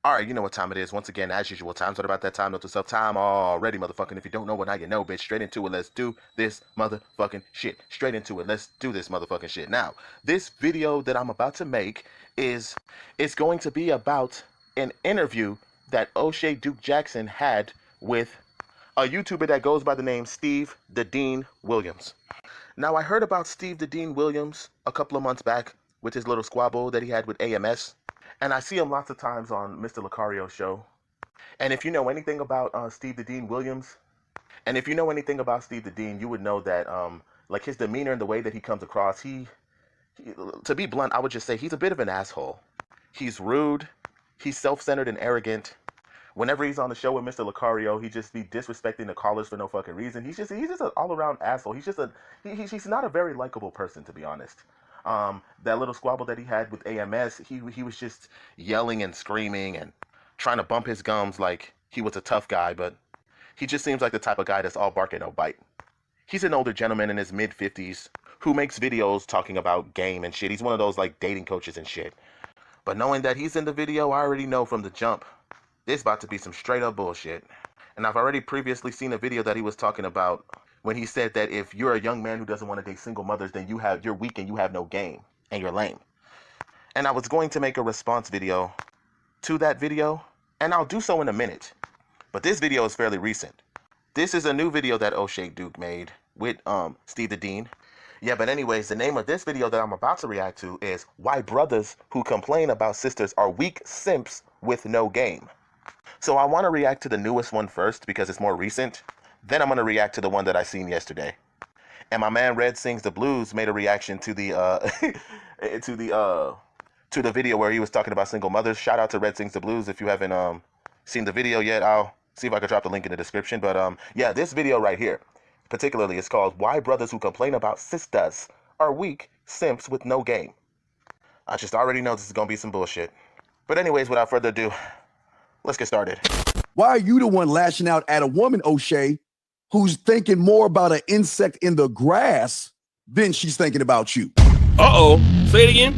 All right, you know what time it is. Once again, as usual, time's right about that time. Note to self, time already, motherfucking. If you don't know what now you know, bitch. Straight into it. Let's do this motherfucking shit. Straight into it. Let's do this motherfucking shit. Now, this video that I'm about to make is it's going to be about an interview that Oshay Duke Jackson had with a YouTuber that goes by the name Steve the Dean Williams. Now, I heard about Steve the Dean Williams a couple of months back with his little squabble that he had with AMS. And I see him lots of times on Mr.Locario show. And if you know anything about Steve the Dean Williams, and if you know anything about Steve the Dean, you would know that like his demeanor and the way that he comes across, he to be blunt, I would just say he's a bit of an asshole. He's rude, he's self-centered and arrogant. Whenever he's on the show with Mr.Locario, he just be disrespecting the callers for no fucking reason. He's just an all-around asshole. He's not a very likable person, to be honest. That little squabble that he had with AMS, he was just yelling and screaming and trying to bump his gums like he was a tough guy, but he just seems like the type of guy that's all bark and no bite. He's an older gentleman in his mid-50s who makes videos talking about game and shit. He's one of those like dating coaches and shit. But knowing that he's in the video, I already know from the jump, this about to be some straight up bullshit. And I've already previously seen a video that he was talking about when he said that if you're a young man who doesn't want to date single mothers, then you're weak and you have no game and you're lame. And I was going to make a response video to that video, and I'll do so in a minute. But this video is fairly recent. This is a new video that Oshay Duke made with Steve the Dean. Yeah, but anyways, the name of this video that I'm about to react to is Why Brothers Who Complain About Sisters Are Weak Simps with No Game. So I want to react to the newest one first because it's more recent. Then I'm going to react to the one that I seen yesterday. And my man Red Sings the Blues made a reaction to the to the video where he was talking about single mothers. Shout out to Red Sings the Blues. If you haven't seen the video yet, I'll see if I can drop the link in the description. But yeah, this video right here, particularly, is called Why Brothers Who Complain About Sisters Are Weak Simps with No Game. I just already know this is going to be some bullshit. But anyways, without further ado, let's get started. Why are you the one lashing out at a woman, Oshay, who's thinking more about an insect in the grass than she's thinking about you? Uh-oh. Say it again.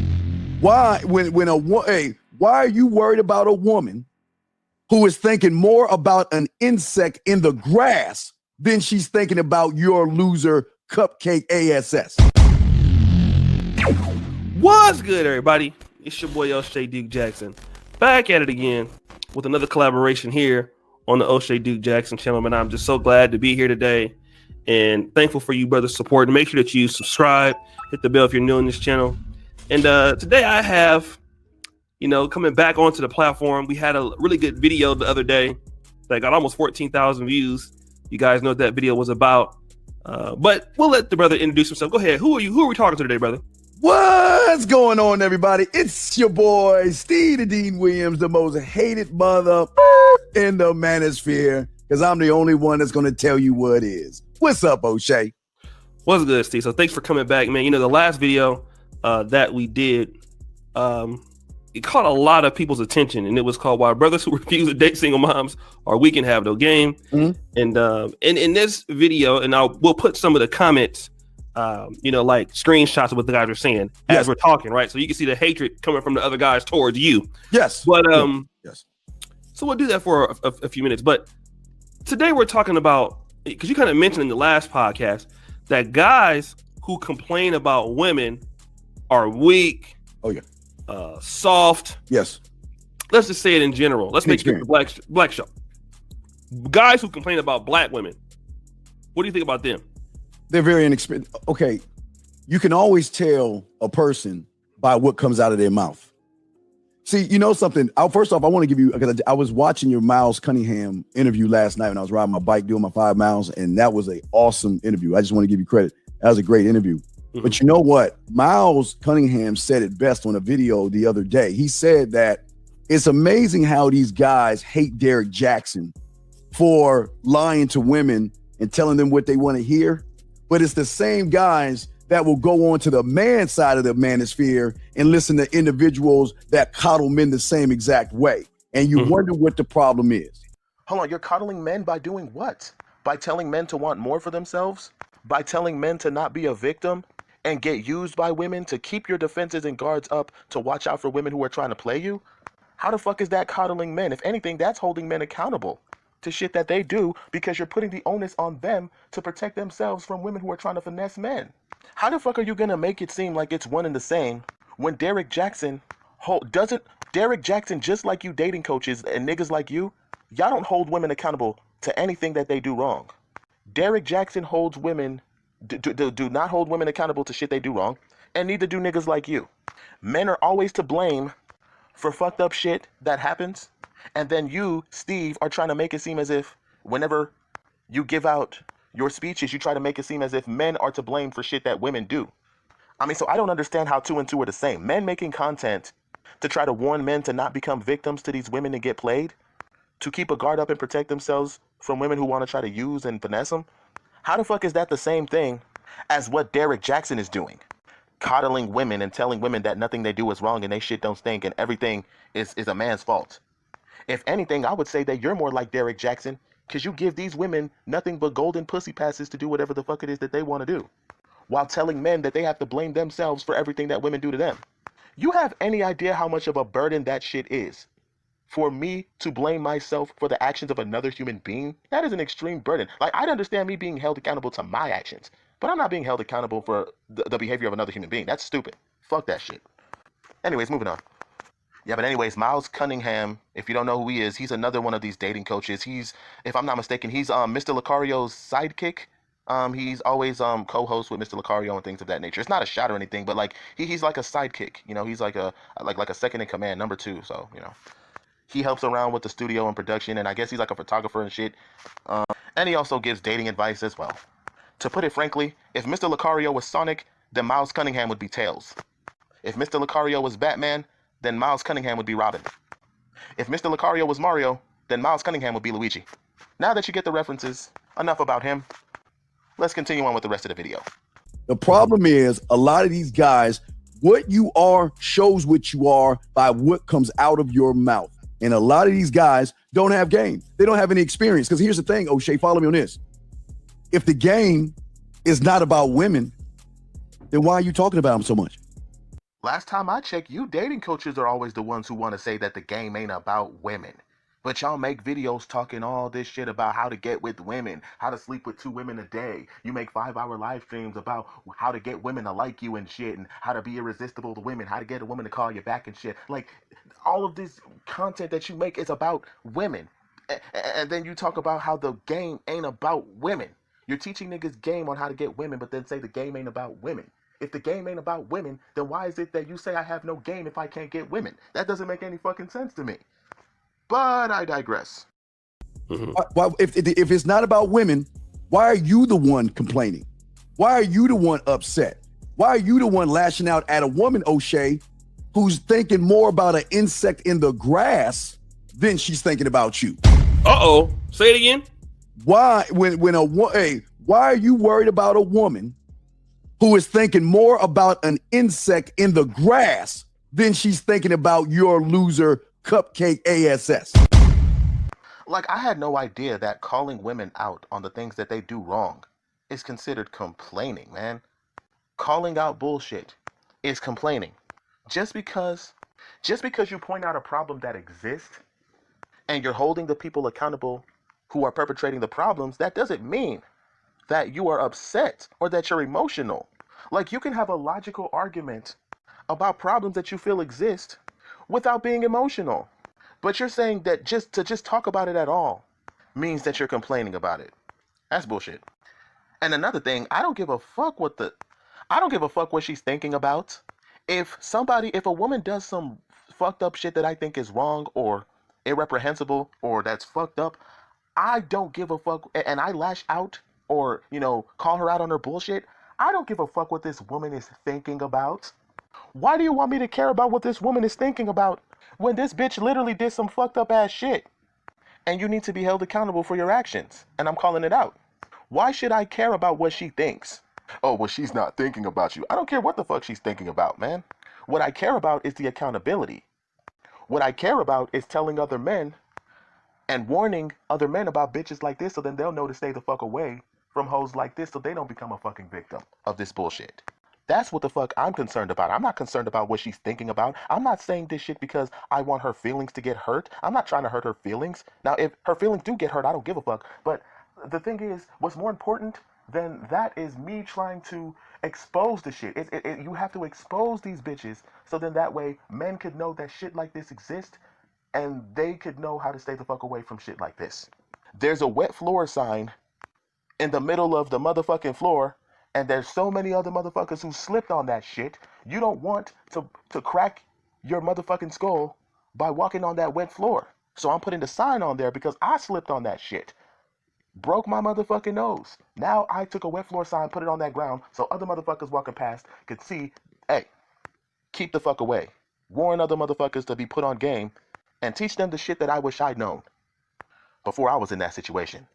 Why, why are you worried about a woman who is thinking more about an insect in the grass than she's thinking about your loser cupcake ASS? What's good, everybody? It's your boy Oshay Duke Jackson, back at it again with another collaboration here on the Oshay Duke Jackson channel. And I'm just so glad to be here today and thankful for you brothers' support. And make sure that you subscribe, hit the bell if you're new on this channel. And today I have, coming back onto the platform, we had a really good video the other day that got almost 14,000 views. You guys know what that video was about. But we'll let the brother introduce himself. Go ahead. Who are we talking to today, brother? What's going on, everybody? It's your boy, Steve the Dean Williams, the most hated mother in the Manosphere, because I'm the only one that's going to tell you what is. What's up, Oshay? What's good, Steve? So thanks for coming back, man. The last video that we did, it caught a lot of people's attention, and it was called Why Brothers Who Refuse to Date Single Moms Are Weak and Have No Game. Mm-hmm. And in this video, and we'll put some of the comments, like screenshots of what the guys are saying as we're talking, right? So you can see the hatred coming from the other guys towards you. Yes. But yes. So we'll do that for a few minutes. But today we're talking about, because you kind of mentioned in the last podcast that guys who complain about women are weak. Oh yeah. Soft. Yes. Let's just say it in general. Let's make it the black show. Guys who complain about black women. What do you think about them? They're very inexperienced. Okay, you can always tell a person by what comes out of their mouth. See, you know something? First off, I want to give you, because I was watching your Miles Cunningham interview last night when I was riding my bike doing my 5 miles, and that was an awesome interview. I just want to give you credit. That was a great interview. Mm-hmm. But you know what? Miles Cunningham said it best on a video the other day. He said that it's amazing how these guys hate Derek Jackson for lying to women and telling them what they want to hear. But it's the same guys that will go on to the man side of the manosphere and listen to individuals that coddle men the same exact way. And you wonder what the problem is. Hold on, you're coddling men by doing what? By telling men to want more for themselves? By telling men to not be a victim and get used by women to keep your defenses and guards up to watch out for women who are trying to play you? How the fuck is that coddling men? If anything, that's holding men accountable to shit that they do because you're putting the onus on them to protect themselves from women who are trying to finesse men. How the fuck are you gonna make it seem like it's one and the same when Derek Jackson doesn't? Derek Jackson, just like you dating coaches and niggas like you, y'all don't hold women accountable to anything that they do wrong. Derek Jackson holds women, do not hold women accountable to shit they do wrong, and neither do niggas like you. Men are always to blame for fucked up shit that happens, and then you, Steve, are trying to make it seem as if whenever you give out your speeches, you try to make it seem as if men are to blame for shit that women do. I mean, so I don't understand how 2 and 2 are the same. Men making content to try to warn men to not become victims to these women and get played, to keep a guard up and protect themselves from women who want to try to use and finesse them. How the fuck is that the same thing as what Derek Jackson is doing? Coddling women and telling women that nothing they do is wrong and they shit don't stink and everything is a man's fault. If anything, I would say that you're more like Derek Jackson because you give these women nothing but golden pussy passes to do whatever the fuck it is that they want to do, while telling men that they have to blame themselves for everything that women do to them. You have any idea how much of a burden that shit is? For me to blame myself for the actions of another human being, that is an extreme burden. Like, I'd understand me being held accountable to my actions, but I'm not being held accountable for the behavior of another human being. That's stupid. Fuck that shit. Anyways, moving on. Yeah, but anyways, Miles Cunningham, if you don't know who he is, he's another one of these dating coaches. He's, if I'm not mistaken, he's Mr. Locario's sidekick. He's always co-host with Mr. Locario and things of that nature. It's not a shot or anything, but like he's like a sidekick. You know, he's like a second in command, number 2. So, you know, he helps around with the studio and production, and I guess he's like a photographer and shit. And he also gives dating advice as well. To put it frankly, if Mr. Locario was Sonic, then Miles Cunningham would be Tails. If Mr. Locario was Batman, then Miles Cunningham would be Robin. If Mr. Locario was Mario, then Miles Cunningham would be Luigi. Now that you get the references, enough about him. Let's continue on with the rest of the video. The problem is a lot of these guys, what you are shows what you are by what comes out of your mouth. And a lot of these guys don't have game. They don't have any experience. Because here's the thing, Oshay, follow me on this. If the game is not about women, then why are you talking about them so much? Last time I checked, you dating coaches are always the ones who want to say that the game ain't about women. But y'all make videos talking all this shit about how to get with women, how to sleep with 2 women a day. You make 5-hour live streams about how to get women to like you and shit, and how to be irresistible to women, how to get a woman to call you back and shit. Like, all of this content that you make is about women. And then you talk about how the game ain't about women. You're teaching niggas game on how to get women, but then say the game ain't about women. If the game ain't about women, then why is it that you say I have no game if I can't get women? That doesn't make any fucking sense to me. But I digress. Why, if it's not about women, why are you the one complaining? Why are you the one upset? Why are you the one lashing out at a woman, Oshay, who's thinking more about an insect in the grass than she's thinking about you? Uh-oh. Say it again. Why, why are you worried about a woman who is thinking more about an insect in the grass than she's thinking about your loser cupcake ASS? Like, I had no idea that calling women out on the things that they do wrong is considered complaining, man. Calling out bullshit is complaining. Just because you point out a problem that exists and you're holding the people accountable who are perpetrating the problems, that doesn't mean that you are upset or that you're emotional. Like, you can have a logical argument about problems that you feel exist without being emotional. But you're saying that just to talk about it at all means that you're complaining about it. That's bullshit. And another thing, I don't give a fuck what she's thinking about. If a woman does some fucked up shit that I think is wrong or irreprehensible or that's fucked up, I don't give a fuck, and I lash out or, you know, call her out on her bullshit. I don't give a fuck what this woman is thinking about. Why do you want me to care about what this woman is thinking about when this bitch literally did some fucked up ass shit? And you need to be held accountable for your actions. And I'm calling it out. Why should I care about what she thinks? Oh, well, she's not thinking about you. I don't care what the fuck she's thinking about, man. What I care about is the accountability. What I care about is telling other men and warning other men about bitches like this so then they'll know to stay the fuck away from hoes like this so they don't become a fucking victim of this bullshit. That's what the fuck I'm concerned about. I'm not concerned about what she's thinking about. I'm not saying this shit because I want her feelings to get hurt. I'm not trying to hurt her feelings. Now, if her feelings do get hurt, I don't give a fuck. But the thing is, what's more important than that is me trying to expose the shit. You have to expose these bitches so then that way men could know that shit like this exists and they could know how to stay the fuck away from shit like this. There's a wet floor sign in the middle of the motherfucking floor, and there's so many other motherfuckers who slipped on that shit. You don't want to crack your motherfucking skull by walking on that wet floor. So I'm putting the sign on there because I slipped on that shit. Broke my motherfucking nose. Now I took a wet floor sign, put it on that ground so other motherfuckers walking past could see, hey, keep the fuck away. Warn other motherfuckers to be put on game and teach them the shit that I wish I'd known before I was in that situation.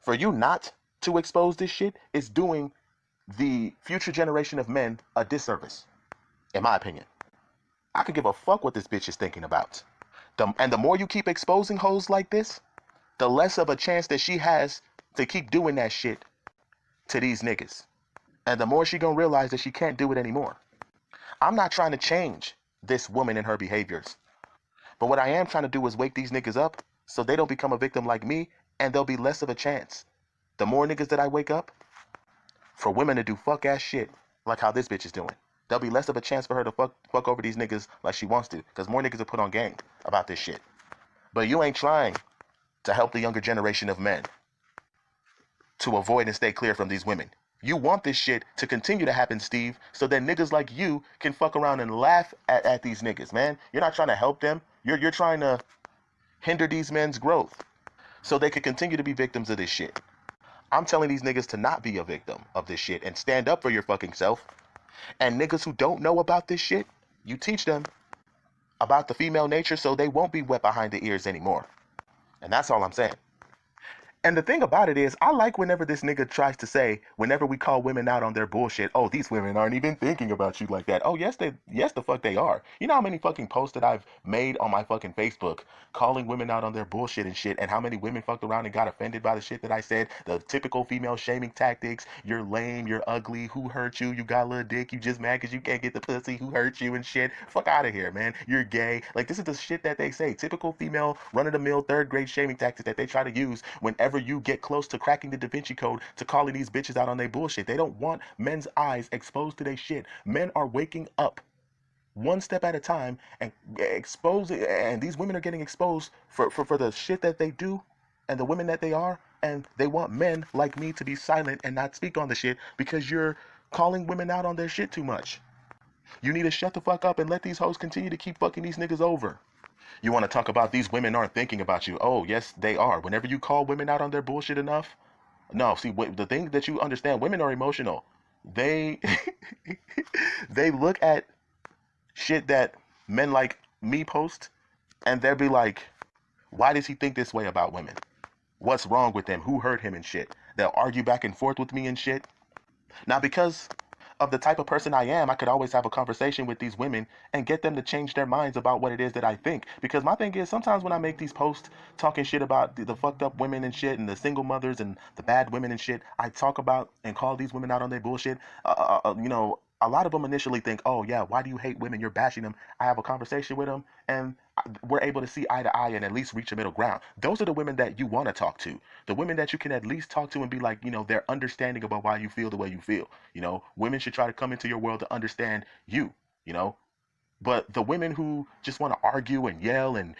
For you not to expose this shit is doing the future generation of men a disservice, in my opinion. I could give a fuck what this bitch is thinking about. And the more you keep exposing hoes like this, the less of a chance that she has to keep doing that shit to these niggas. And the more she gonna realize that she can't do it anymore. I'm not trying to change this woman and her behaviors. But what I am trying to do is wake these niggas up so they don't become a victim like me, and there'll be less of a chance. The more niggas that I wake up for women to do fuck ass shit like how this bitch is doing, there'll be less of a chance for her to fuck over these niggas like she wants to, because more niggas are put on game about this shit. But you ain't trying to help the younger generation of men to avoid and stay clear from these women. You want this shit to continue to happen, Steve, so that niggas like you can fuck around and laugh at these niggas, man. You're not trying to help them. You're trying to hinder these men's growth so they can continue to be victims of this shit. I'm telling these niggas to not be a victim of this shit and stand up for your fucking self. And niggas who don't know about this shit, you teach them about the female nature so they won't be wet behind the ears anymore. And that's all I'm saying. And the thing about it is, I like whenever this nigga tries to say, whenever we call women out on their bullshit, oh, these women aren't even thinking about you like that. Oh, yes, the fuck they are. You know how many fucking posts that I've made on my fucking Facebook calling women out on their bullshit and shit, and how many women fucked around and got offended by the shit that I said, the typical female shaming tactics, you're lame, you're ugly, who hurt you, you got a little dick, you just mad because you can't get the pussy, who hurt you and shit, fuck out of here, man, you're gay. Like, this is the shit that they say, typical female run-of-the-mill third grade shaming tactics that they try to use whenever you get close to cracking the Da Vinci Code to calling these bitches out on their bullshit. They don't want men's eyes exposed to their shit. Men are waking up one step at a time and exposing, and these women are getting exposed for the shit that they do and the women that they are, and they want men like me to be silent and not speak on the shit because you're calling women out on their shit too much. You need to shut the fuck up and let these hoes continue to keep fucking these niggas over. You want to talk about these women aren't thinking about you. Oh, yes, they are. Whenever you call women out on their bullshit enough. No, see, the thing that you understand, women are emotional. They they look at shit that men like me post, and they'll be like, why does he think this way about women? What's wrong with him? Who hurt him and shit? They'll argue back and forth with me and shit. Now, because of the type of person I am, I could always have a conversation with these women and get them to change their minds about what it is that I think. Because my thing is, sometimes when I make these posts talking shit about the fucked up women and shit and the single mothers and the bad women and shit, I talk about and call these women out on their bullshit. A lot of them initially think, oh yeah, why do you hate women? You're bashing them. I have a conversation with them and we're able to see eye to eye and at least reach a middle ground. Those are the women that you want to talk to. The women that you can at least talk to and be like, they're understanding about why you feel the way you feel. Women should try to come into your world to understand you, But the women who just want to argue and yell and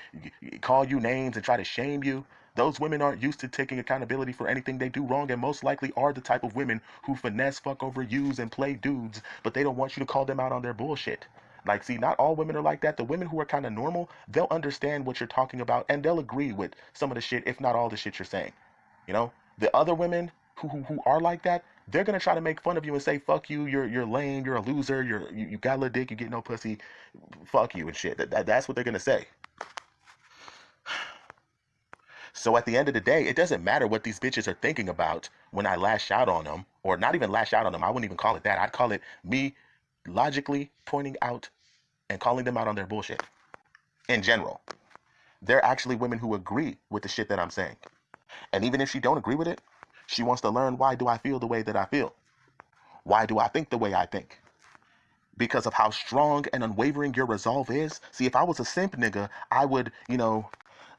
call you names and try to shame you, those women aren't used to taking accountability for anything they do wrong, and most likely are the type of women who finesse, fuck over, use, and play dudes, but they don't want you to call them out on their bullshit. Like, see, not all women are like that. The women who are kind of normal, they'll understand what you're talking about, and they'll agree with some of the shit, if not all the shit you're saying. The other women who are like that, they're gonna try to make fun of you and say, fuck you, you're lame, you're a loser, you got a little dick, you get no pussy, fuck you and shit. That's what they're gonna say. So at the end of the day, it doesn't matter what these bitches are thinking about when I lash out on them, or not even lash out on them. I wouldn't even call it that. I'd call it me logically pointing out and calling them out on their bullshit. In general, they're actually women who agree with the shit that I'm saying. And even if she don't agree with it, she wants to learn, why do I feel the way that I feel? Why do I think the way I think? because of how strong and unwavering your resolve is. See, if I was a simp nigga, I would,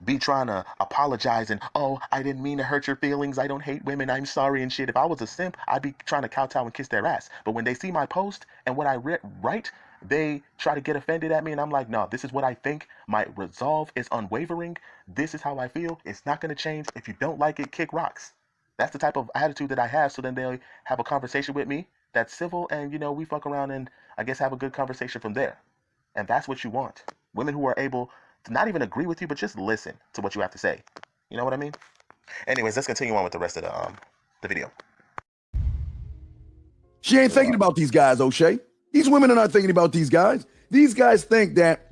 be trying to apologize and, oh, I didn't mean to hurt your feelings. I don't hate women. I'm sorry and shit. If I was a simp, I'd be trying to kowtow and kiss their ass. But when they see my post and what I write, they try to get offended at me. And I'm like, no, this is what I think. My resolve is unwavering. This is how I feel. It's not going to change. If you don't like it, kick rocks. That's the type of attitude that I have. So then they'll have a conversation with me that's civil. And, we fuck around and I guess have a good conversation from there. And that's what you want. Women who are able to not even agree with you, but just listen to what you have to say. You know what I mean? Anyways, let's continue on with the rest of the video. She ain't thinking about these guys, Oshay. These women are not thinking about these guys. These guys think that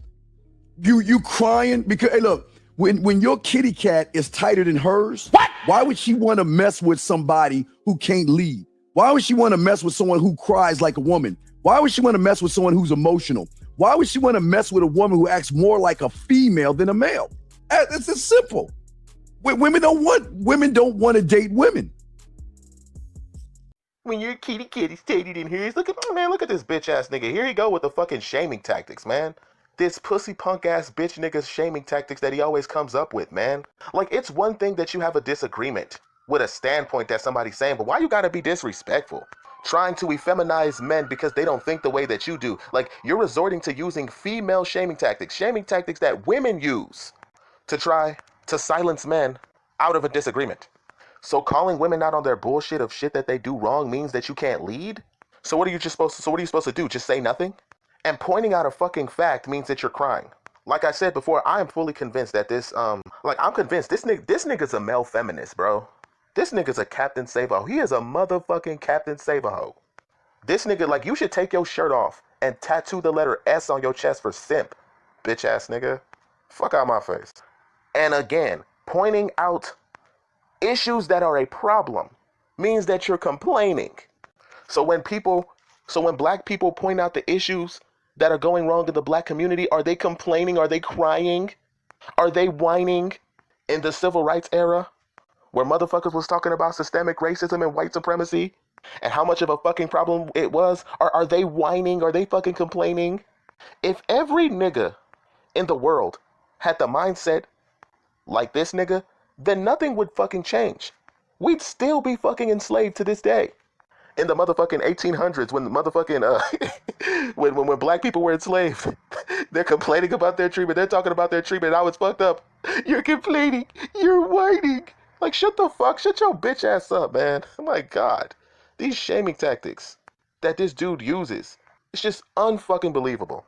you crying because, hey, look, when your kitty cat is tighter than hers, what? Why would she want to mess with somebody who can't lead? Why would she want to mess with someone who cries like a woman? Why would she want to mess with someone who's emotional? Why would she want to mess with a woman who acts more like a female than a male? It's as simple. Women don't want to date women. When your kitty's tighter in hers, look at this bitch ass nigga. Here he go with the fucking shaming tactics, man. This pussy punk ass bitch nigga's shaming tactics that he always comes up with, man. Like, it's one thing that you have a disagreement with a standpoint that somebody's saying, but why you gotta be disrespectful? Trying to effeminize men because they don't think the way that you do. Like, you're resorting to using female shaming tactics that women use to try to silence men out of a disagreement. So calling women out on their bullshit of shit that they do wrong means that you can't lead? So what are you supposed to do? Just say nothing? And pointing out a fucking fact means that you're crying. Like I said before, I am fully convinced that I'm convinced this nigga's a male feminist, bro. This nigga's a Captain Save-A-Ho. He is a motherfucking Captain Save-A-Ho. This nigga, like, you should take your shirt off and tattoo the letter S on your chest for simp, bitch ass nigga. Fuck out my face. And again, pointing out issues that are a problem means that you're complaining. So when black people point out the issues that are going wrong in the black community, are they complaining? Are they crying? Are they whining in the civil rights era? Where motherfuckers was talking about systemic racism and white supremacy and how much of a fucking problem it was? Are they whining? Are they fucking complaining? If every nigga in the world had the mindset like this nigga, then nothing would fucking change. We'd still be fucking enslaved to this day. In the motherfucking 1800s, when the motherfucking, when black people were enslaved, they're complaining about their treatment. They're talking about their treatment. I was fucked up. You're complaining. You're whining. Like, shut your bitch ass up, man. Oh my God. These shaming tactics that this dude uses, it's just unfucking believable.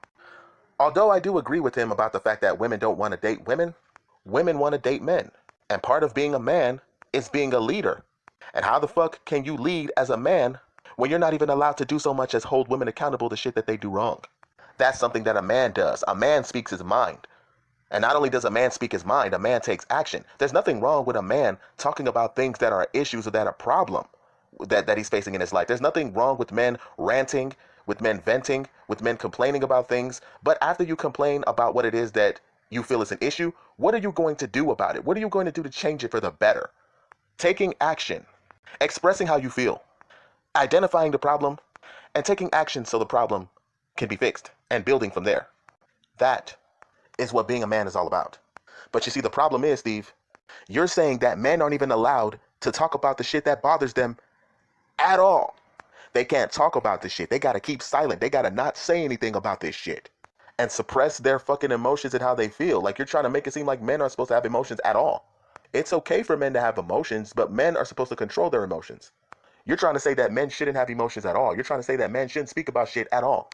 Although I do agree with him about the fact that women don't want to date women, women want to date men. And part of being a man is being a leader. And how the fuck can you lead as a man when you're not even allowed to do so much as hold women accountable to shit that they do wrong? That's something that a man does. A man speaks his mind. And not only does a man speak his mind, a man takes action. There's nothing wrong with a man talking about things that are issues or that are a problem that he's facing in his life. There's nothing wrong with men ranting, with men venting, with men complaining about things. But after you complain about what it is that you feel is an issue, what are you going to do about it? What are you going to do to change it for the better? Taking action, expressing how you feel, identifying the problem, and taking action so the problem can be fixed, and building from there. That is what being a man is all about. But you see, the problem is, Steve, you're saying that men aren't even allowed to talk about the shit that bothers them at all. They can't talk about this shit. They gotta keep silent. They gotta not say anything about this shit and suppress their fucking emotions and how they feel. Like, you're trying to make it seem like men aren't supposed to have emotions at all. It's okay for men to have emotions, but men are supposed to control their emotions. You're trying to say that men shouldn't have emotions at all. You're trying to say that men shouldn't speak about shit at all.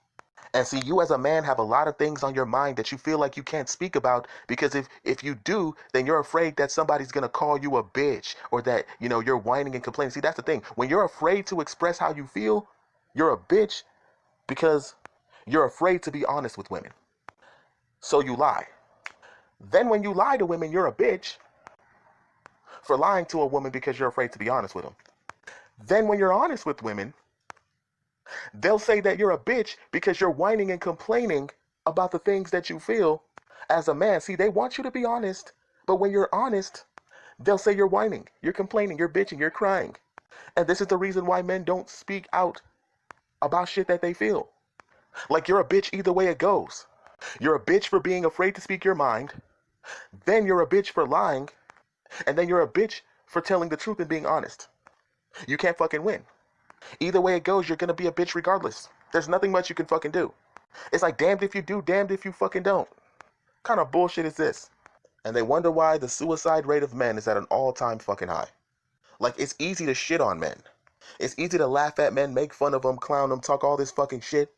And see, you as a man have a lot of things on your mind that you feel like you can't speak about, because if you do, then you're afraid that somebody's going to call you a bitch, or that, you're whining and complaining. See, that's the thing. When you're afraid to express how you feel, you're a bitch because you're afraid to be honest with women. So you lie. Then when you lie to women, you're a bitch for lying to a woman because you're afraid to be honest with them. Then when you're honest with women, they'll say that you're a bitch because you're whining and complaining about the things that you feel as a man. See, they want you to be honest, but when you're honest, they'll say you're whining, you're complaining, you're bitching, you're crying. And this is the reason why men don't speak out about shit that they feel. Like, you're a bitch either way it goes. You're a bitch for being afraid to speak your mind, then you're a bitch for lying, and then you're a bitch for telling the truth and being honest. You can't fucking win. Either way it goes, you're gonna be a bitch regardless. There's nothing much you can fucking do. It's like damned if you do, damned if you fucking don't. What kind of bullshit is this? And they wonder why the suicide rate of men is at an all-time fucking high. Like, it's easy to shit on men. It's easy to laugh at men, make fun of them, clown them, talk all this fucking shit,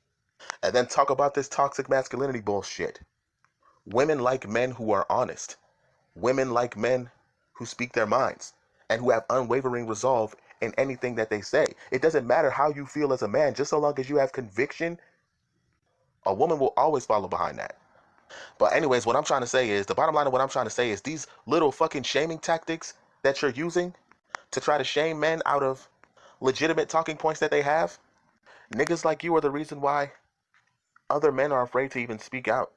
and then talk about this toxic masculinity bullshit. Women like men who are honest. Women like men who speak their minds and who have unwavering resolve in anything that they say. It doesn't matter how you feel as a man, just so long as you have conviction, a woman will always follow behind that. But anyways, what I'm trying to say is, the bottom line of what I'm trying to say is, these little fucking shaming tactics that you're using to try to shame men out of legitimate talking points that they have, niggas like you are the reason why other men are afraid to even speak out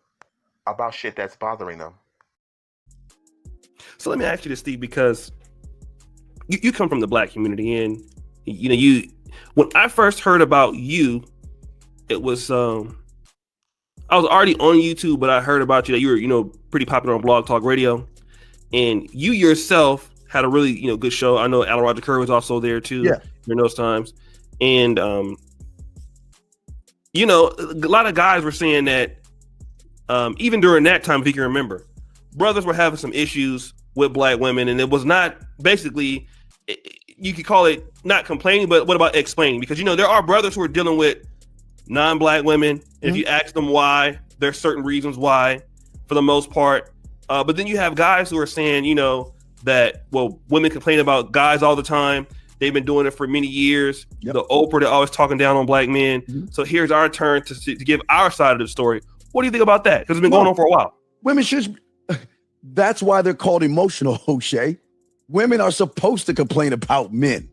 about shit that's bothering them. So let me ask you this, Steve, because you come from the black community, and you when I first heard about you, it was I was already on YouTube, but I heard about you that you were pretty popular on Blog Talk Radio, and you yourself had a really good show. I know Alan Roger Curry was also there too. Yeah. During those times, and a lot of guys were saying that even during that time, if you can remember, brothers were having some issues with black women, and it was not basically, you could call it not complaining, but what about explaining? Because there are brothers who are dealing with non-black women, and if you ask them why, there's certain reasons why, for the most part. But then you have guys who are saying, that women complain about guys all the time. They've been doing it for many years. Yep. The Oprah, they're always talking down on black men. So here's our turn to give our side of the story. What do you think about that? Because it's been going on for a while. Women should. That's why they're called emotional, Oshay. Women are supposed to complain about men.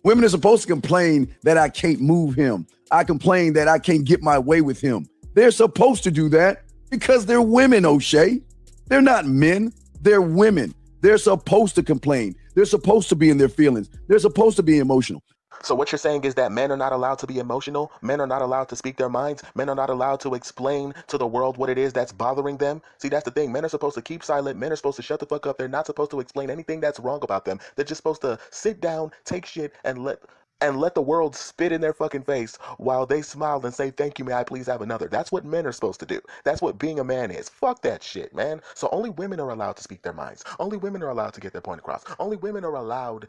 Women are supposed to complain that I can't move him. I complain that I can't get my way with him. They're supposed to do that because they're women, Oshay. They're not men. They're women. They're supposed to complain. They're supposed to be in their feelings. They're supposed to be emotional. So what you're saying is that men are not allowed to be emotional? Men are not allowed to speak their minds? Men are not allowed to explain to the world what it is that's bothering them? See, that's the thing. Men are supposed to keep silent. Men are supposed to shut the fuck up. They're not supposed to explain anything that's wrong about them. They're just supposed to sit down, take shit, and let the world spit in their fucking face while they smile and say, thank you, may I please have another. That's what men are supposed to do. That's what being a man is. Fuck that shit, man. So only women are allowed to speak their minds. Only women are allowed to get their point across. Only women are allowed,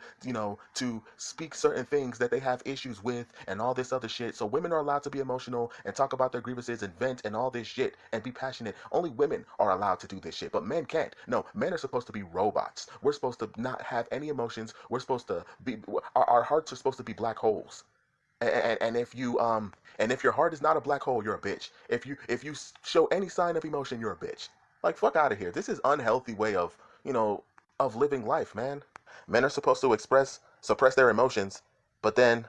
to speak certain things that they have issues with and all this other shit. So women are allowed to be emotional and talk about their grievances and vent and all this shit and be passionate. Only women are allowed to do this shit, but men can't. No, men are supposed to be robots. We're supposed to not have any emotions. We're supposed to be, our hearts are supposed to be black holes, and if your heart is not a black hole, you're a bitch. If you show any sign of emotion, you're a bitch. Like, fuck out of here. This is unhealthy way of living life, man. Men are supposed to suppress their emotions, but then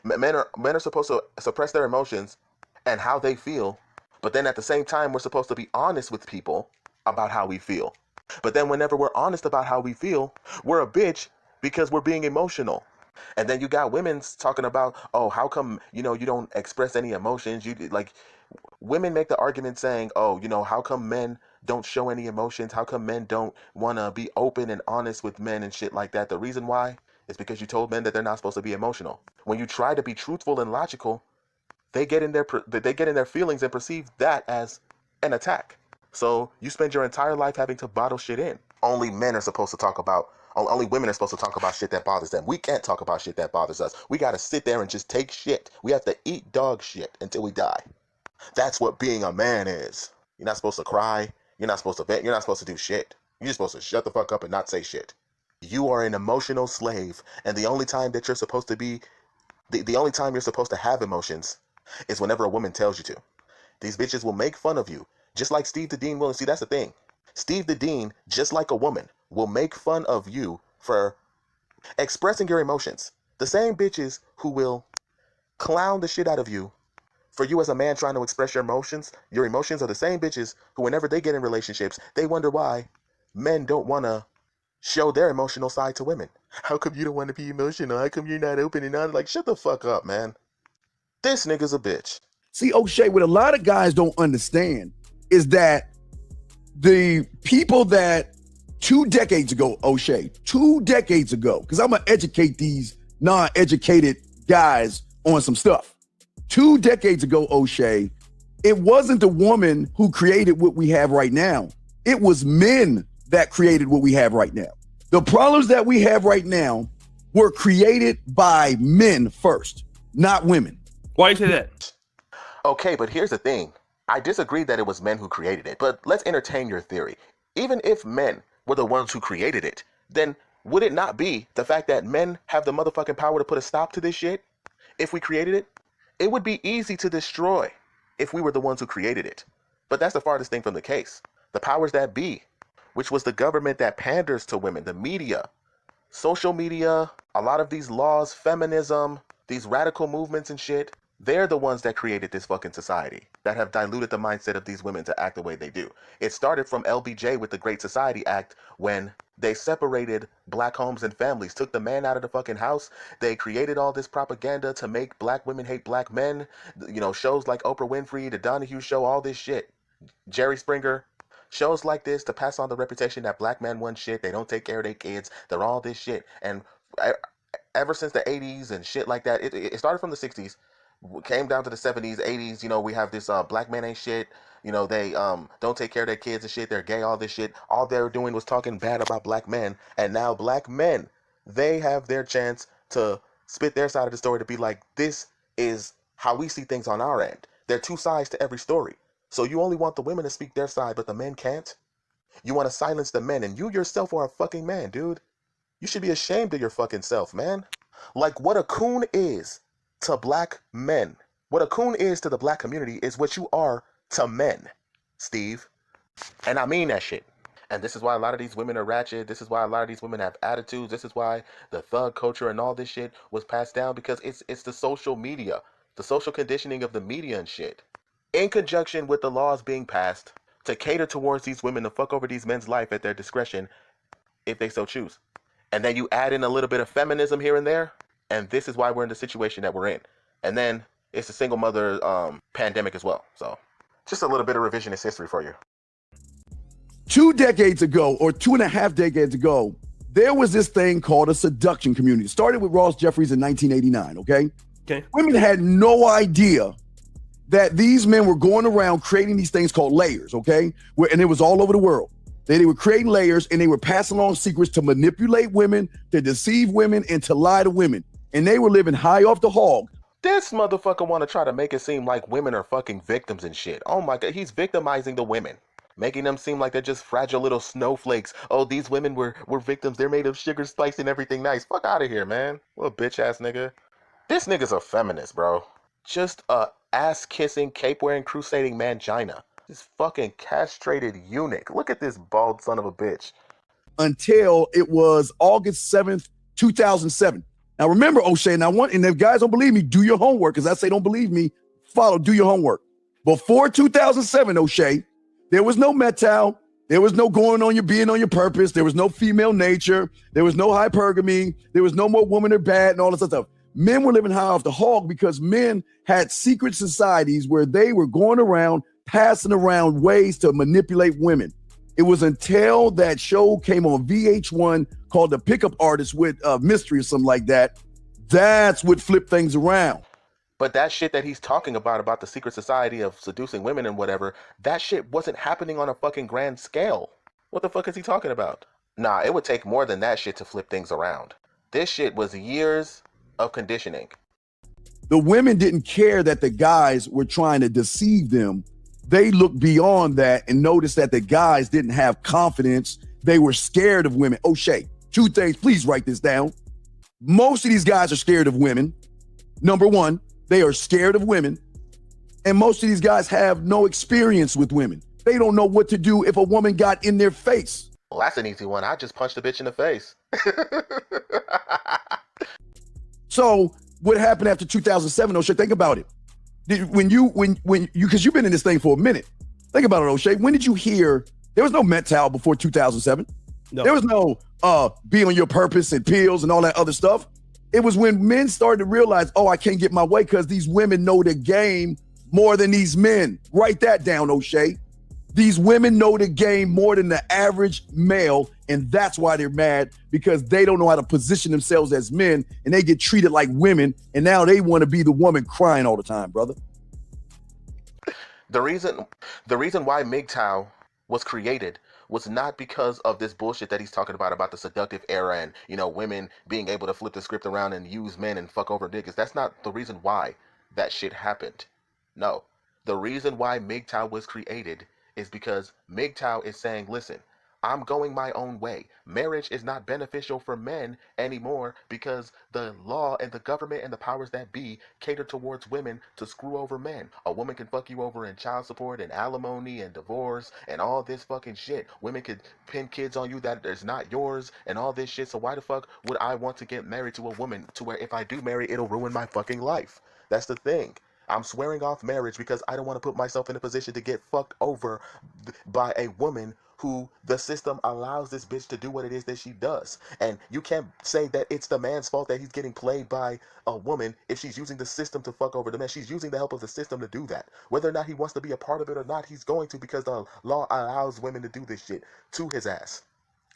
men are supposed to suppress their emotions and how they feel, but then at the same time we're supposed to be honest with people about how we feel. But then whenever we're honest about how we feel, we're a bitch because we're being emotional. And then you got women talking about, oh, how come, you don't express any emotions? Women make the argument saying, oh, how come men don't show any emotions? How come men don't want to be open and honest with men and shit like that? The reason why is because you told men that they're not supposed to be emotional. When you try to be truthful and logical, they get in their feelings and perceive that as an attack. So you spend your entire life having to bottle shit in. Only women are supposed to talk about shit that bothers them. We can't talk about shit that bothers us. We got to sit there and just take shit. We have to eat dog shit until we die. That's what being a man is. You're not supposed to cry. You're not supposed to vent. You're not supposed to do shit. You're just supposed to shut the fuck up and not say shit. You are an emotional slave, and the only time that you're supposed to be, the only time you're supposed to have emotions is whenever a woman tells you to. These bitches will make fun of you, just like Steve the Dean will. And see, that's the thing. Steve the Dean, just like a woman, will make fun of you for expressing your emotions. The same bitches who will clown the shit out of you for you as a man trying to express your emotions are the same bitches who, whenever they get in relationships, they wonder why men don't want to show their emotional side to women. How come you don't want to be emotional? How come you're not open and honest? Like, shut the fuck up, man. This nigga's a bitch. See, O'Shea, what a lot of guys don't understand is that the people that 2 decades ago, O'Shea, 2 decades ago, because I'm going to educate these non-educated guys on some stuff. 2 decades ago, O'Shea, it wasn't the woman who created what we have right now. It was men that created what we have right now. The problems that we have right now were created by men first, not women. Why do you say that? Okay, but here's the thing. I disagree that it was men who created it, but let's entertain your theory. Even if men were the ones who created it, then would it not be the fact that men have the motherfucking power to put a stop to this shit? If we created it, it would be easy to destroy if we were the ones who created it. But that's the farthest thing from the case. The powers that be, which was the government that panders to women, the media, social media, a lot of these laws, feminism, these radical movements and shit, they're the ones that created this fucking society, that have diluted the mindset of these women to act the way they do. It started from LBJ with the Great Society Act when they separated black homes and families, took the man out of the fucking house. They created all this propaganda to make black women hate black men. You know, shows like Oprah Winfrey, The Donahue Show, all this shit. Jerry Springer. Shows like this to pass on the reputation that black men want shit. They don't take care of their kids. They're all this shit. And ever since the 80s and shit like that, it started from the 60s. Came down to the 70s, 80s, you know, we have this black men ain't shit. You know, they don't take care of their kids and shit. They're gay, all this shit. All they were doing was talking bad about black men. And now black men, they have their chance to spit their side of the story to be like, this is how we see things on our end. There are two sides to every story. So you only want the women to speak their side, but the men can't? You want to silence the men, and you yourself are a fucking man, dude. You should be ashamed of your fucking self, man. Like, what a coon is to black men, what a coon is to the black community is what you are to men, Steve. And I mean that shit. And this is why a lot of these women are ratchet. This is why a lot of these women have attitudes. This is why the thug culture and all this shit was passed down, because it's the social media, the social conditioning of the media and shit, in conjunction with the laws being passed to cater towards these women to fuck over these men's life at their discretion if they so choose. And then you add in a little bit of feminism here and there, and this is why we're in the situation that we're in. And then it's a single mother pandemic as well. So just a little bit of revisionist history for you. 2 decades ago, or 2.5 decades ago, there was this thing called a seduction community. It started with Ross Jeffries in 1989, okay? Okay. Women had no idea that these men were going around creating these things called layers, okay? And it was all over the world. They were creating layers, and they were passing along secrets to manipulate women, to deceive women, and to lie to women. And they were living high off the hog. This motherfucker want to try to make it seem like women are fucking victims and shit. Oh my God, he's victimizing the women, making them seem like they're just fragile little snowflakes. Oh, these women were victims. They're made of sugar, spice, and everything nice. Fuck out of here, man. What a bitch ass nigga. This nigga's a feminist, bro. Just a ass-kissing, cape-wearing, crusading mangina. This fucking castrated eunuch. Look at this bald son of a bitch. Until it was August 7th, 2007. Now remember, O'Shea, and if guys don't believe me, do your homework, because I say don't believe me, do your homework. Before 2007, O'Shea, there was no Mgtow, there was no being on your purpose, there was no female nature, there was no hypergamy, there was no more woman or bad and all this other stuff. Men were living high off the hog because men had secret societies where they were going around, passing around ways to manipulate women. It was until that show came on VH1 called The Pickup Artist with Mystery or something like that. That's what flipped things around. But that shit that he's talking about the secret society of seducing women and whatever, that shit wasn't happening on a fucking grand scale. What the fuck is he talking about? Nah, it would take more than that shit to flip things around. This shit was years of conditioning. The women didn't care that the guys were trying to deceive them. They looked beyond that and noticed that the guys didn't have confidence. They were scared of women. O'Shea, 2 things, please write this down. Most of these guys are scared of women. Number one, they are scared of women. And most of these guys have no experience with women. They don't know what to do if a woman got in their face. Well, that's an easy one. I just punched a bitch in the face. So what happened after 2007, O'Shea? Think about it. Because you've been in this thing for a minute. Think about it, O'Shea. When did you hear, there was no Mgtow before 2007. No. There was no be on your purpose and pills and all that other stuff. It was when men started to realize, oh, I can't get my way because these women know the game more than these men. Write that down, Oshay. These women know the game more than the average male, and that's why they're mad, because they don't know how to position themselves as men, and they get treated like women, and now they want to be the woman crying all the time, brother. The reason why Mgtow was created was not because of this bullshit that he's talking about the seductive era and, you know, women being able to flip the script around and use men and fuck over niggas. That's not the reason why that shit happened. No. The reason why Mgtow was created is because Mgtow is saying, listen, I'm going my own way. Marriage is not beneficial for men anymore because the law and the government and the powers that be cater towards women to screw over men. A woman can fuck you over in child support and alimony and divorce and all this fucking shit. Women could pin kids on you that is not yours and all this shit. So why the fuck would I want to get married to a woman to where if I do marry, it'll ruin my fucking life? That's the thing. I'm swearing off marriage because I don't want to put myself in a position to get fucked over by a woman who the system allows this bitch to do what it is that she does. And you can't say that it's the man's fault that he's getting played by a woman if she's using the system to fuck over the man. She's using the help of the system to do that. Whether or not he wants to be a part of it or not, he's going to, because the law allows women to do this shit to his ass.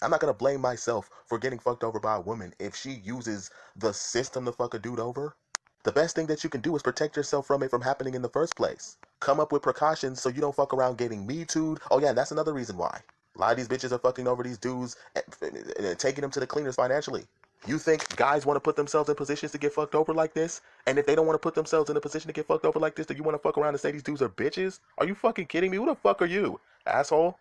I'm not going to blame myself for getting fucked over by a woman if she uses the system to fuck a dude over. The best thing that you can do is protect yourself from it from happening in the first place. Come up with precautions so you don't fuck around getting Me Too'd. Oh yeah, that's another reason why. A lot of these bitches are fucking over these dudes and taking them to the cleaners financially. You think guys want to put themselves in positions to get fucked over like this? And if they don't want to put themselves in a position to get fucked over like this, do you want to fuck around and say these dudes are bitches? Are you fucking kidding me? Who the fuck are you, asshole?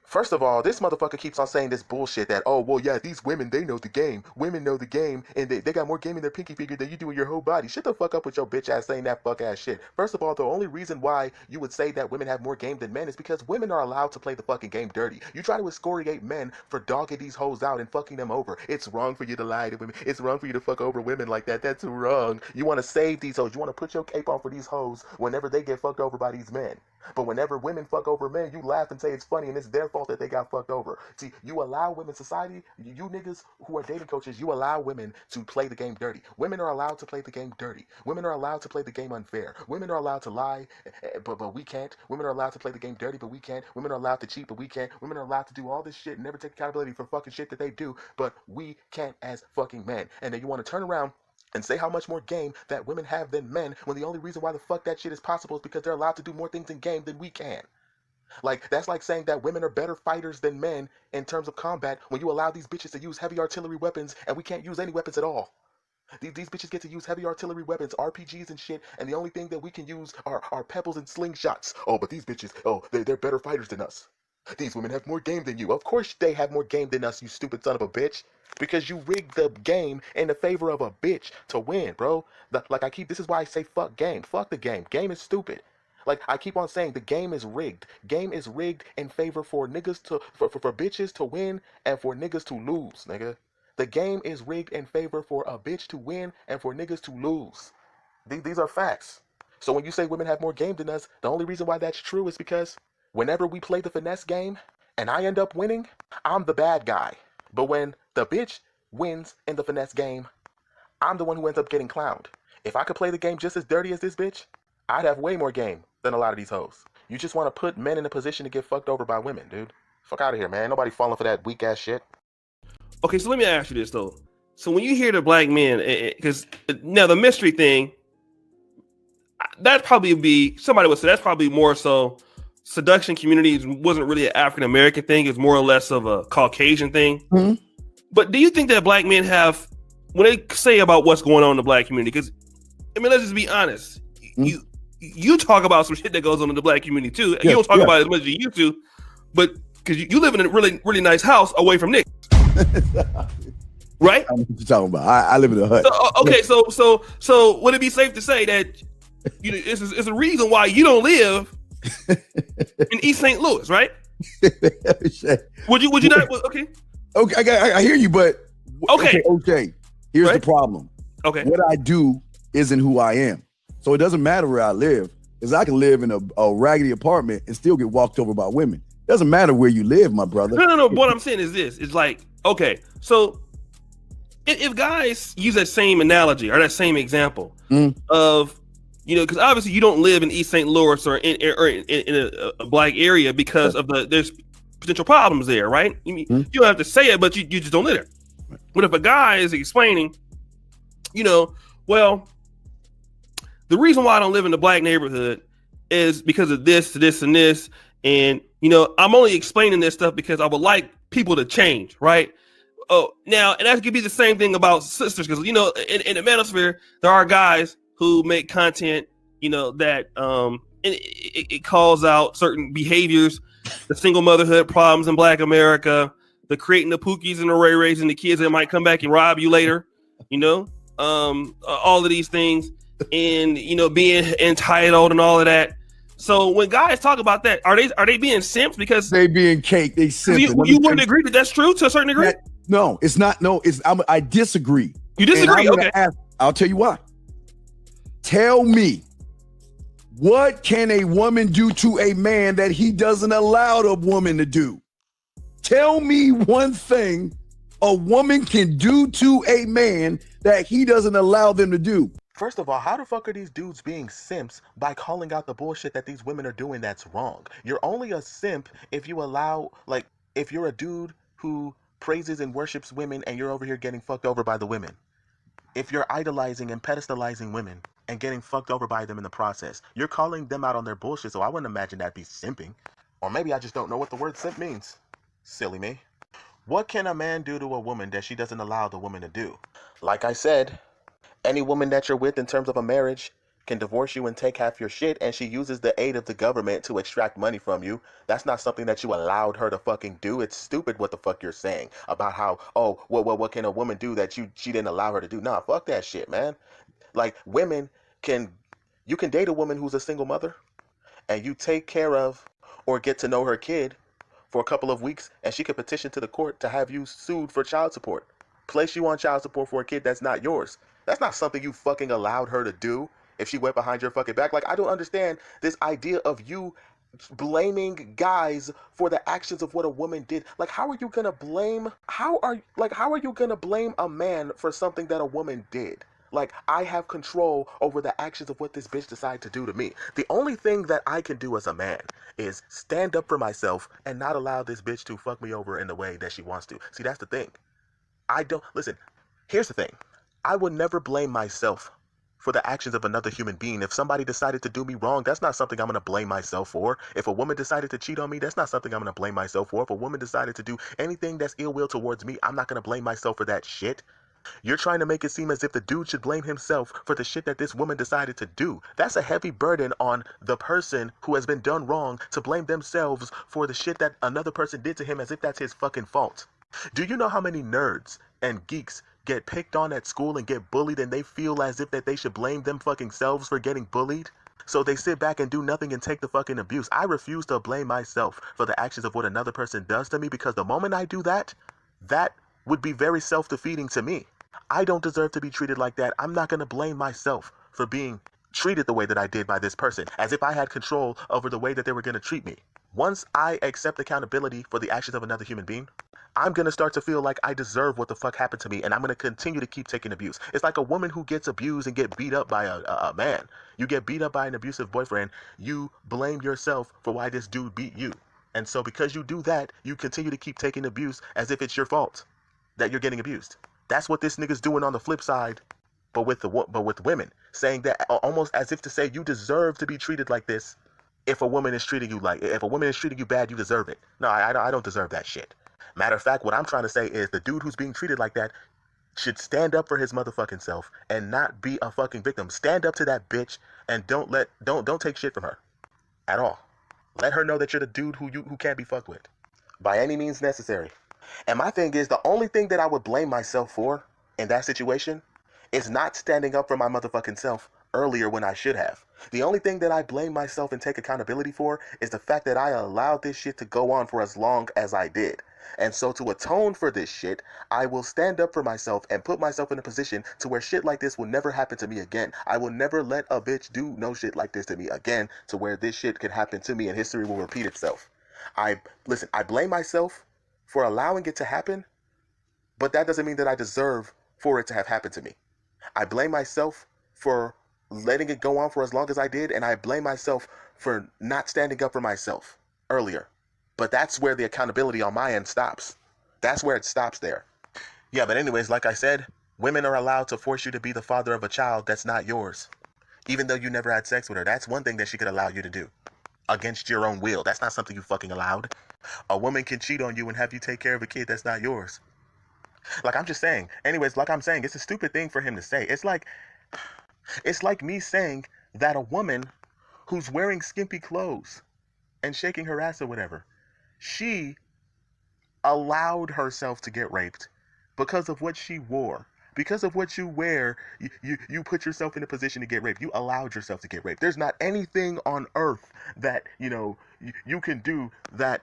First of all, this motherfucker keeps on saying this bullshit that, oh, well, yeah, these women, they know the game. Women know the game, and they got more game in their pinky finger than you do in your whole body. Shut the fuck up with your bitch ass saying that fuck ass shit. First of all, the only reason why you would say that women have more game than men is because women are allowed to play the fucking game dirty. You try to excoriate men for dogging these hoes out and fucking them over. It's wrong for you to lie to women. It's wrong for you to fuck over women like that. That's wrong. You want to save these hoes. You want to put your cape on for these hoes whenever they get fucked over by these men. But whenever women fuck over men, you laugh and say it's funny and it's their fault that they got fucked over. See, you allow women, society, you niggas who are dating coaches, you allow women to play the game dirty. Women are allowed to play the game dirty. Women are allowed to play the game unfair. Women are allowed to lie, but we can't. Women are allowed to play the game dirty, but we can't. Women are allowed to cheat, but we can't. Women are allowed to do all this shit and never take accountability for fucking shit that they do, but we can't as fucking men. And then you want to turn around and say how much more game that women have than men, when the only reason why the fuck that shit is possible is because they're allowed to do more things in game than we can. Like, that's like saying that women are better fighters than men in terms of combat when you allow these bitches to use heavy artillery weapons and we can't use any weapons at all. These bitches get to use heavy artillery weapons, RPGs and shit, and the only thing that we can use are pebbles and slingshots. Oh, but these bitches, they're better fighters than us. These women have more game than you. Of course they have more game than us, you stupid son of a bitch. Because you rigged the game in the favor of a bitch to win, bro. This is why I say fuck game. Fuck the game. Game is stupid. Like, I keep on saying the game is rigged. Game is rigged in favor for niggas for bitches to win and for niggas to lose, nigga. The game is rigged in favor for a bitch to win and for niggas to lose. These are facts. So when you say women have more game than us, the only reason why that's true is because whenever we play the finesse game and I end up winning, I'm the bad guy. But when the bitch wins in the finesse game, I'm the one who ends up getting clowned. If I could play the game just as dirty as this bitch, I'd have way more game than a lot of these hoes. You just want to put men in a position to get fucked over by women, dude. Fuck out of here, man. Nobody falling for that weak ass shit. Okay, so let me ask you this though. So when you hear the black men, because now the mystery thing, that probably be, somebody would say that's probably more so seduction community wasn't really an African American thing. It's more or less of a Caucasian thing. Mm-hmm. But do you think that black men have, when they say about what's going on in the black community, because I mean, let's just be honest, mm-hmm. you talk about some shit that goes on in the black community too. And you don't talk about it as much as you used to, but because you live in a really, really nice house away from niggas. Right? I know what you're talking about. I live in a hut. So would it be safe to say that it's a reason why you don't live in East St. Louis, right? Would you not? Okay. Okay, I hear you, but okay. Here's the problem. Okay. What I do isn't who I am. So it doesn't matter where I live, because I can live in a raggedy apartment and still get walked over by women. It doesn't matter where you live, my brother. No. What I'm saying is this. It's like, okay, so if guys use that same analogy or that same example of, because obviously you don't live in East St. Louis or in a black area because of there's potential problems there, right? You don't have to say it, but you just don't live there. But if a guy is explaining, well, the reason why I don't live in the black neighborhood is because of this, and this, and I'm only explaining this stuff because I would like people to change, right? Oh, now, and that could be the same thing about sisters, because in the Manosphere there are guys who make content, that it calls out certain behaviors, the single motherhood problems in Black America, the creating the Pookies and the Ray Rays and the kids that might come back and rob you later, all of these things, and being entitled and all of that. So when guys talk about that, are they being simps because they being cake? They simping. You wouldn't agree that that's true to a certain degree? No, it's not. No, I disagree. You disagree? Okay. I'll tell you why. Tell me, what can a woman do to a man that he doesn't allow a woman to do? Tell me one thing a woman can do to a man that he doesn't allow them to do. First of all, how the fuck are these dudes being simps by calling out the bullshit that these women are doing that's wrong? You're only a simp if you allow, if you're a dude who praises and worships women and you're over here getting fucked over by the women. If you're idolizing and pedestalizing women and getting fucked over by them in the process, you're calling them out on their bullshit, so I wouldn't imagine that'd be simping. Or maybe I just don't know what the word simp means. Silly me. What can a man do to a woman that she doesn't allow the woman to do? Like I said, any woman that you're with in terms of a marriage can divorce you and take half your shit, and she uses the aid of the government to extract money from you. That's not something that you allowed her to fucking do. It's stupid what the fuck you're saying about how, what can a woman do that she didn't allow her to do? Nah, fuck that shit, man. Like, you can date a woman who's a single mother, and you take care of or get to know her kid for a couple of weeks, and she could petition to the court to have you sued for child support. Place you on child support for a kid that's not yours. That's not something you fucking allowed her to do if she went behind your fucking back. Like, I don't understand this idea of you blaming guys for the actions of what a woman did. Like, how are you gonna blame a man for something that a woman did? Like, I have control over the actions of what this bitch decided to do to me. The only thing that I can do as a man is stand up for myself and not allow this bitch to fuck me over in the way that she wants to. See, that's the thing. Listen, here's the thing. I would never blame myself for the actions of another human being. If somebody decided to do me wrong, that's not something I'm going to blame myself for. If a woman decided to cheat on me, that's not something I'm going to blame myself for. If a woman decided to do anything that's ill will towards me, I'm not going to blame myself for that shit. You're trying to make it seem as if the dude should blame himself for the shit that this woman decided to do. That's a heavy burden on the person who has been done wrong to blame themselves for the shit that another person did to him as if that's his fucking fault. Do you know how many nerds and geeks get picked on at school and get bullied, and they feel as if that they should blame them fucking selves for getting bullied? So they sit back and do nothing and take the fucking abuse. I refuse to blame myself for the actions of what another person does to me, because the moment I do that, that would be very self-defeating to me. I don't deserve to be treated like that. I'm not going to blame myself for being treated the way that I did by this person, as if I had control over the way that they were going to treat me. Once I accept accountability for the actions of another human being, I'm going to start to feel like I deserve what the fuck happened to me, and I'm going to continue to keep taking abuse. It's like a woman who gets abused and get beat up by a man. You get beat up by an abusive boyfriend, you blame yourself for why this dude beat you. And so because you do that, you continue to keep taking abuse as if it's your fault that you're getting abused. That's what this nigga's doing on the flip side, but with women, saying that almost as if to say you deserve to be treated like this. If a woman is treating you bad, you deserve it. No, I don't deserve that shit. Matter of fact, what I'm trying to say is the dude who's being treated like that should stand up for his motherfucking self and not be a fucking victim. Stand up to that bitch and don't take shit from her at all. Let her know that you're the dude who can't be fucked with by any means necessary. And my thing is, the only thing that I would blame myself for in that situation is not standing up for my motherfucking self earlier when I should have. The only thing that I blame myself and take accountability for is the fact that I allowed this shit to go on for as long as I did. And so to atone for this shit, I will stand up for myself and put myself in a position to where shit like this will never happen to me again. I will never let a bitch do no shit like this to me again, to where this shit can happen to me and history will repeat itself. I blame myself for allowing it to happen, but that doesn't mean that I deserve for it to have happened to me. I blame myself for letting it go on for as long as I did, and I blame myself for not standing up for myself earlier. But that's where the accountability on my end stops. That's where it stops there. Yeah, but anyways, like I said, women are allowed to force you to be the father of a child that's not yours. Even though you never had sex with her, that's one thing that she could allow you to do. Against your own will. That's not something you fucking allowed. A woman can cheat on you and have you take care of a kid that's not yours. Like, I'm just saying. Anyways, like I'm saying, it's a stupid thing for him to say. It's like me saying that a woman who's wearing skimpy clothes and shaking her ass or whatever, she allowed herself to get raped because of what she wore. Because of what you wear, you put yourself in a position to get raped. You allowed yourself to get raped. There's not anything on earth that, you can do that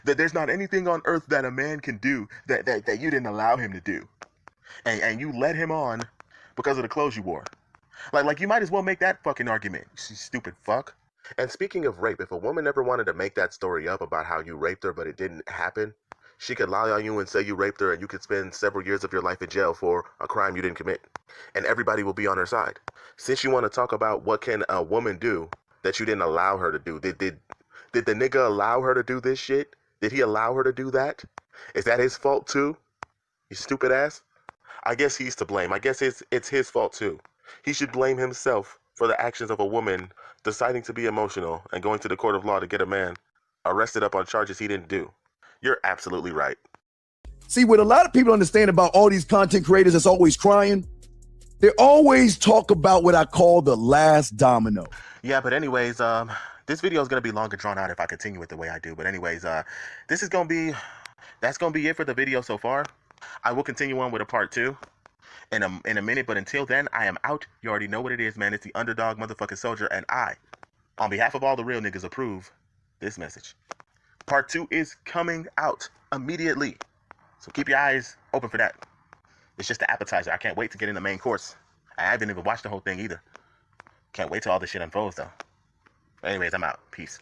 there's not anything on earth that a man can do that you didn't allow him to do. And you led him on because of the clothes you wore. Like you might as well make that fucking argument, you stupid fuck. And speaking of rape, if a woman ever wanted to make that story up about how you raped her but it didn't happen, she could lie on you and say you raped her, and you could spend several years of your life in jail for a crime you didn't commit. And everybody will be on her side. Since you want to talk about what can a woman do that you didn't allow her to do, did the nigga allow her to do this shit? Did he allow her to do that? Is that his fault too? You stupid ass? I guess he's to blame. I guess it's his fault too. He should blame himself for the actions of a woman deciding to be emotional and going to the court of law to get a man arrested up on charges he didn't do. You're absolutely right. See, what a lot of people understand about all these content creators that's always crying, they always talk about what I call the last domino. Yeah, but anyways, this video is going to be longer drawn out if I continue it the way I do. But anyways, that's going to be it for the video so far. I will continue on with a part 2 in a minute, but until then, I am out. You already know what it is, man. It's the underdog motherfucking soldier, and I, on behalf of all the real niggas, approve this message. Part 2 is coming out immediately, so keep your eyes open for that. It's just the appetizer. I can't wait to get in the main course. I haven't even watched the whole thing either. Can't wait till all this shit unfolds, though. Anyways, I'm out. Peace.